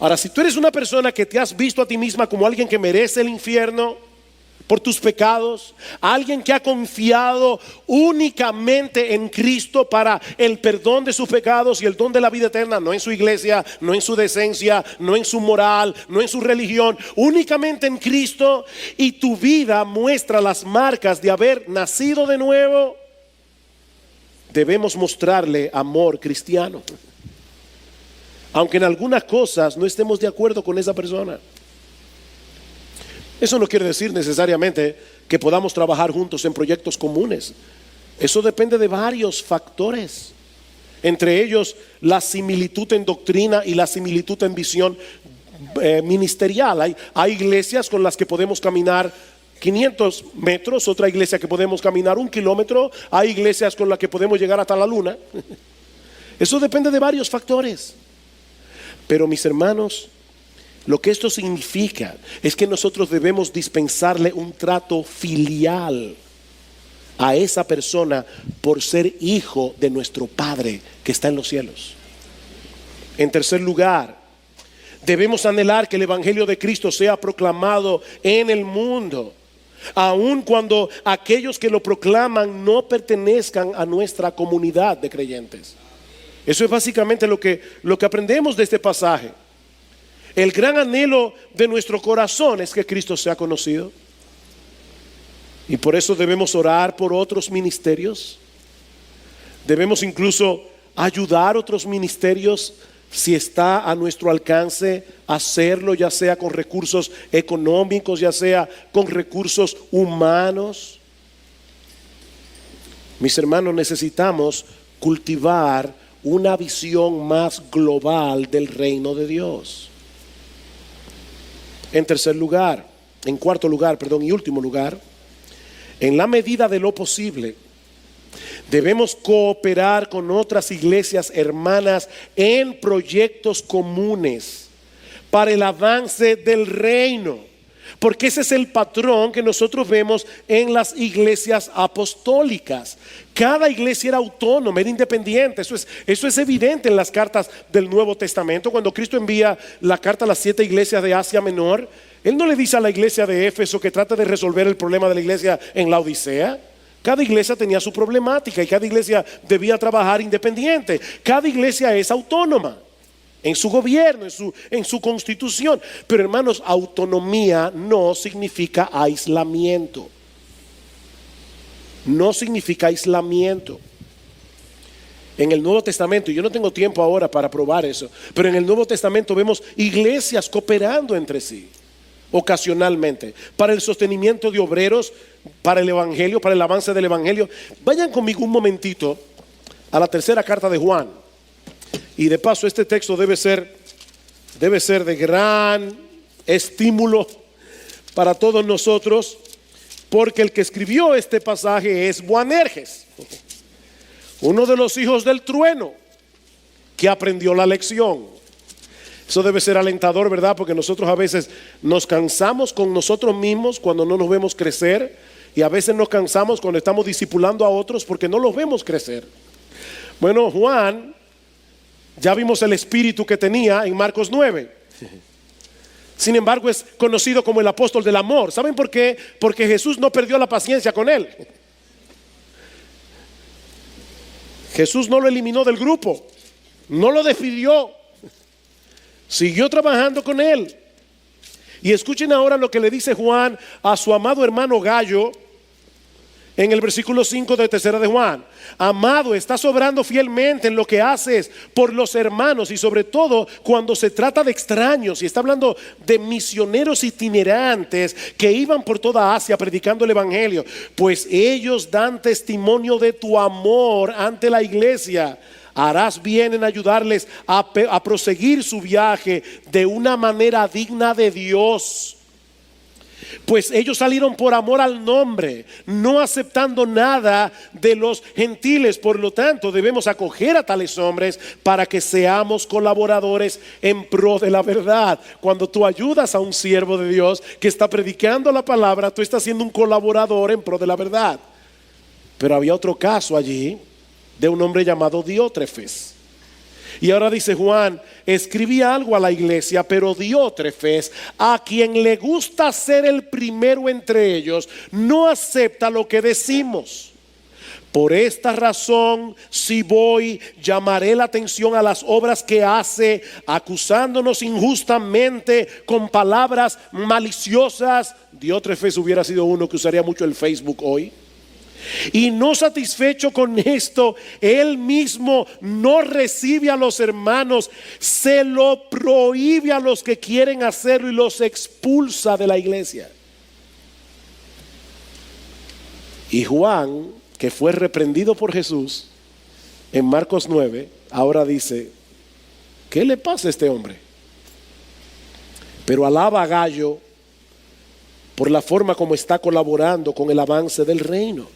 Ahora, si tú eres una persona que te has visto a ti misma como alguien que merece el infierno, por tus pecados, alguien que ha confiado únicamente en Cristo para el perdón de sus pecados y el don de la vida eterna, no en su iglesia, no en su decencia, no en su moral, no en su religión, únicamente en Cristo, y tu vida muestra las marcas de haber nacido de nuevo, debemos mostrarle amor cristiano, aunque en algunas cosas no estemos de acuerdo con esa persona. Eso no quiere decir necesariamente que podamos trabajar juntos en proyectos comunes. Eso depende de varios factores, entre ellos la similitud en doctrina y la similitud en visión ministerial. Hay iglesias con las que podemos caminar 500 metros, otra iglesia que podemos caminar 1 kilómetro, hay iglesias con las que podemos llegar hasta la luna. Eso depende de varios factores. Pero mis hermanos, lo que esto significa es que nosotros debemos dispensarle un trato filial a esa persona por ser hijo de nuestro Padre que está en los cielos. En tercer lugar, debemos anhelar que el Evangelio de Cristo sea proclamado en el mundo, aun cuando aquellos que lo proclaman no pertenezcan a nuestra comunidad de creyentes. Eso es básicamente lo que aprendemos de este pasaje. El gran anhelo de nuestro corazón es que Cristo sea conocido. Y por eso debemos orar por otros ministerios. Debemos incluso ayudar a otros ministerios si está a nuestro alcance hacerlo, ya sea con recursos económicos, ya sea con recursos humanos. Mis hermanos, necesitamos cultivar una visión más global del reino de Dios. En cuarto lugar y último lugar, en la medida de lo posible, debemos cooperar con otras iglesias hermanas en proyectos comunes para el avance del reino, porque ese es el patrón que nosotros vemos en las iglesias apostólicas. Cada iglesia era autónoma, era independiente. Eso es evidente en las cartas del Nuevo Testamento. Cuando Cristo envía la carta a las 7 iglesias de Asia Menor, Él no le dice a la iglesia de Éfeso que trate de resolver el problema de la iglesia en la Odisea. Cada iglesia tenía su problemática y cada iglesia debía trabajar independiente. Cada iglesia es autónoma en su gobierno, en su constitución. Pero hermanos, autonomía no significa aislamiento. No significa aislamiento. En el Nuevo Testamento, y yo no tengo tiempo ahora para probar eso, pero en el Nuevo Testamento vemos iglesias cooperando entre sí, ocasionalmente, para el sostenimiento de obreros, para el evangelio, para el avance del evangelio. Vayan conmigo un momentito a la tercera carta de Juan. Y de paso, este texto debe ser de gran estímulo para todos nosotros, porque el que escribió este pasaje es Boanerges, uno de los hijos del trueno, que aprendió la lección. Eso debe ser alentador, ¿verdad? Porque nosotros a veces nos cansamos con nosotros mismos cuando no nos vemos crecer, y a veces nos cansamos cuando estamos discipulando a otros porque no los vemos crecer. Bueno, Juan, ya vimos el espíritu que tenía en Marcos 9. Sin embargo, es conocido como el apóstol del amor. ¿Saben por qué? Porque Jesús no perdió la paciencia con él. Jesús no lo eliminó del grupo, no lo despidió, siguió trabajando con él. Y escuchen ahora lo que le dice Juan a su amado hermano Gallo en el versículo 5 de tercera de Juan. Amado, estás obrando fielmente en lo que haces por los hermanos, y sobre todo cuando se trata de extraños. Y está hablando de misioneros itinerantes que iban por toda Asia predicando el evangelio, pues ellos dan testimonio de tu amor ante la iglesia. Harás bien en ayudarles a proseguir su viaje de una manera digna de Dios, pues ellos salieron por amor al nombre, no aceptando nada de los gentiles. Por lo tanto, debemos acoger a tales hombres para que seamos colaboradores en pro de la verdad. Cuando tú ayudas a un siervo de Dios que está predicando la palabra, tú estás siendo un colaborador en pro de la verdad. Pero había otro caso allí de un hombre llamado Diótrefes. Y ahora dice Juan, escribí algo a la iglesia, pero Diótrefes, a quien le gusta ser el primero entre ellos, no acepta lo que decimos. Por esta razón, si voy, llamaré la atención a las obras que hace, acusándonos injustamente con palabras maliciosas. Diótrefes hubiera sido uno que usaría mucho el Facebook hoy. Y no satisfecho con esto, él mismo no recibe a los hermanos, se lo prohíbe a los que quieren hacerlo y los expulsa de la iglesia. Y Juan, que fue reprendido por Jesús en Marcos 9, ahora dice, ¿qué le pasa a este hombre? Pero alaba a Gayo por la forma como está colaborando con el avance del reino.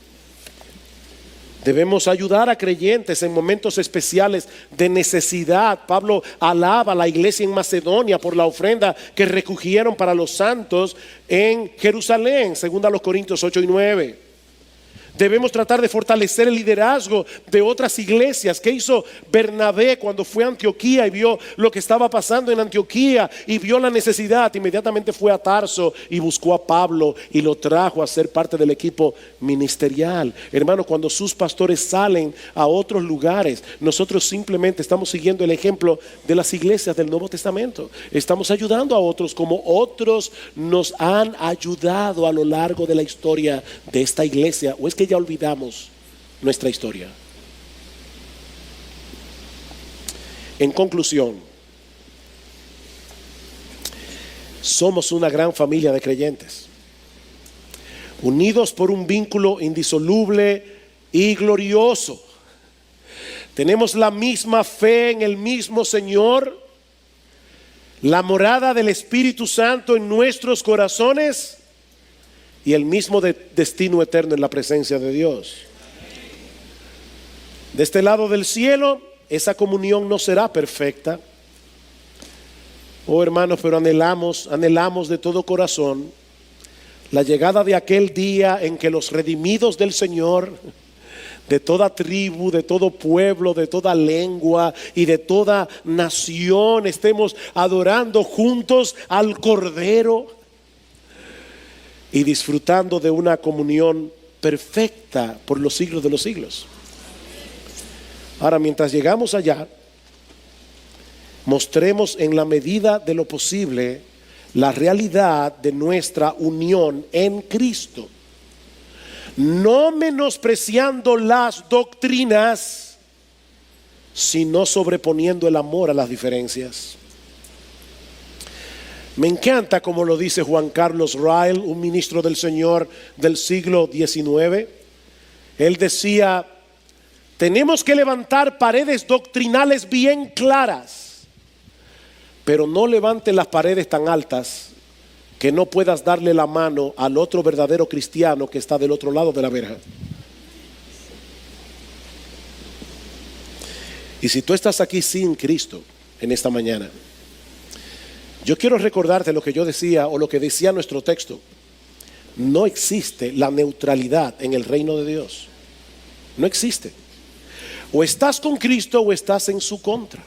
Debemos ayudar a creyentes en momentos especiales de necesidad. Pablo alaba a la iglesia en Macedonia por la ofrenda que recogieron para los santos en Jerusalén, según a los Corintios 8 y 9. Debemos tratar de fortalecer el liderazgo de otras iglesias. ¿Qué hizo Bernabé cuando fue a Antioquía y vio lo que estaba pasando en Antioquía y vio la necesidad? Inmediatamente fue a Tarso y buscó a Pablo y lo trajo a ser parte del equipo ministerial. Hermano, cuando sus pastores salen a otros lugares, nosotros simplemente estamos siguiendo el ejemplo de las iglesias del Nuevo Testamento. Estamos ayudando a otros como otros nos han ayudado a lo largo de la historia de esta iglesia. ¿O es que ya olvidamos nuestra historia? En conclusión, somos una gran familia de creyentes, unidos por un vínculo indisoluble y glorioso. Tenemos la misma fe en el mismo Señor, la morada del Espíritu Santo en nuestros corazones y el mismo destino eterno en la presencia de Dios. De este lado del cielo, esa comunión no será perfecta. Oh hermanos, pero anhelamos de todo corazón la llegada de aquel día en que los redimidos del Señor, de toda tribu, de todo pueblo, de toda lengua y de toda nación, estemos adorando juntos al Cordero y disfrutando de una comunión perfecta por los siglos de los siglos. Ahora, mientras llegamos allá, mostremos en la medida de lo posible la realidad de nuestra unión en Cristo, no menospreciando las doctrinas, sino sobreponiendo el amor a las diferencias. Me encanta como lo dice Juan Carlos Ryle, un ministro del Señor del siglo XIX. Él decía, tenemos que levantar paredes doctrinales bien claras, pero no levante las paredes tan altas que no puedas darle la mano al otro verdadero cristiano que está del otro lado de la verja. Y si tú estás aquí sin Cristo en esta mañana, yo quiero recordarte lo que yo decía o lo que decía nuestro texto. No existe la neutralidad en el reino de Dios. No existe. O estás con Cristo o estás en su contra.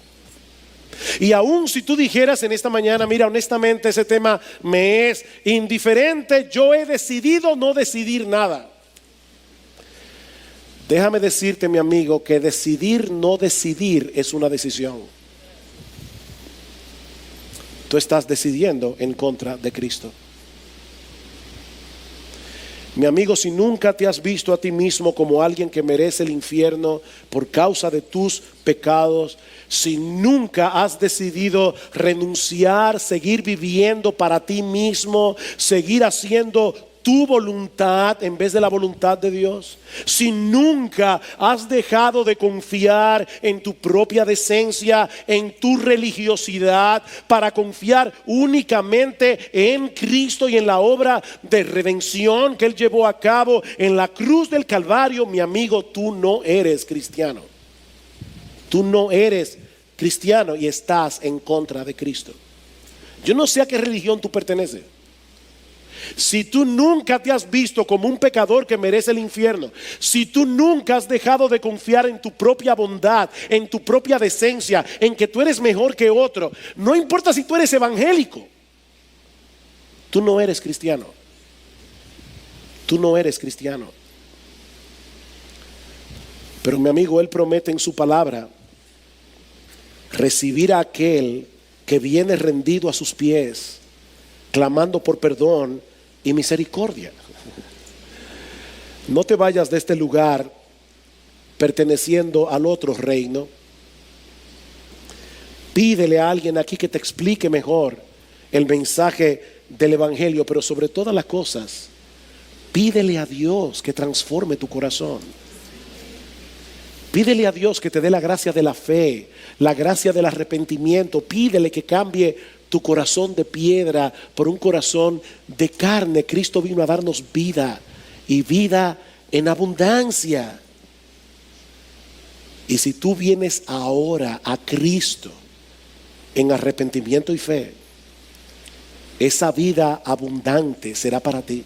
Y aún si tú dijeras en esta mañana, mira, honestamente ese tema me es indiferente, yo he decidido no decidir nada. Déjame decirte, mi amigo, que decidir no decidir es una decisión. Tú estás decidiendo en contra de Cristo. Mi amigo, si nunca te has visto a ti mismo como alguien que merece el infierno por causa de tus pecados, si nunca has decidido renunciar, seguir viviendo para ti mismo, seguir haciendo tu voluntad en vez de la voluntad de Dios, si nunca has dejado de confiar en tu propia decencia, en tu religiosidad, para confiar únicamente en Cristo y en la obra de redención que Él llevó a cabo en la cruz del Calvario, mi amigo, tú no eres cristiano. Tú no eres cristiano y estás en contra de Cristo. Yo no sé a qué religión tú perteneces. si tú nunca te has visto como un pecador que merece el infierno, si tú nunca has dejado de confiar en tu propia bondad, en tu propia decencia, en que tú eres mejor que otro, no importa si tú eres evangélico, tú no eres cristiano. Tú no eres cristiano. Pero mi amigo, Él promete en su palabra recibir a aquel que viene rendido a sus pies, clamando por perdón y misericordia. No te vayas de este lugar perteneciendo al otro reino. Pídele a alguien aquí que te explique mejor el mensaje del evangelio, pero sobre todas las cosas, pídele a Dios que transforme tu corazón. Pídele a Dios que te dé la gracia de la fe, la gracia del arrepentimiento. Pídele que cambie tu corazón de piedra por un corazón de carne. Cristo vino a darnos vida y vida en abundancia. Y si tú vienes ahora a Cristo en arrepentimiento y fe, esa vida abundante será para ti.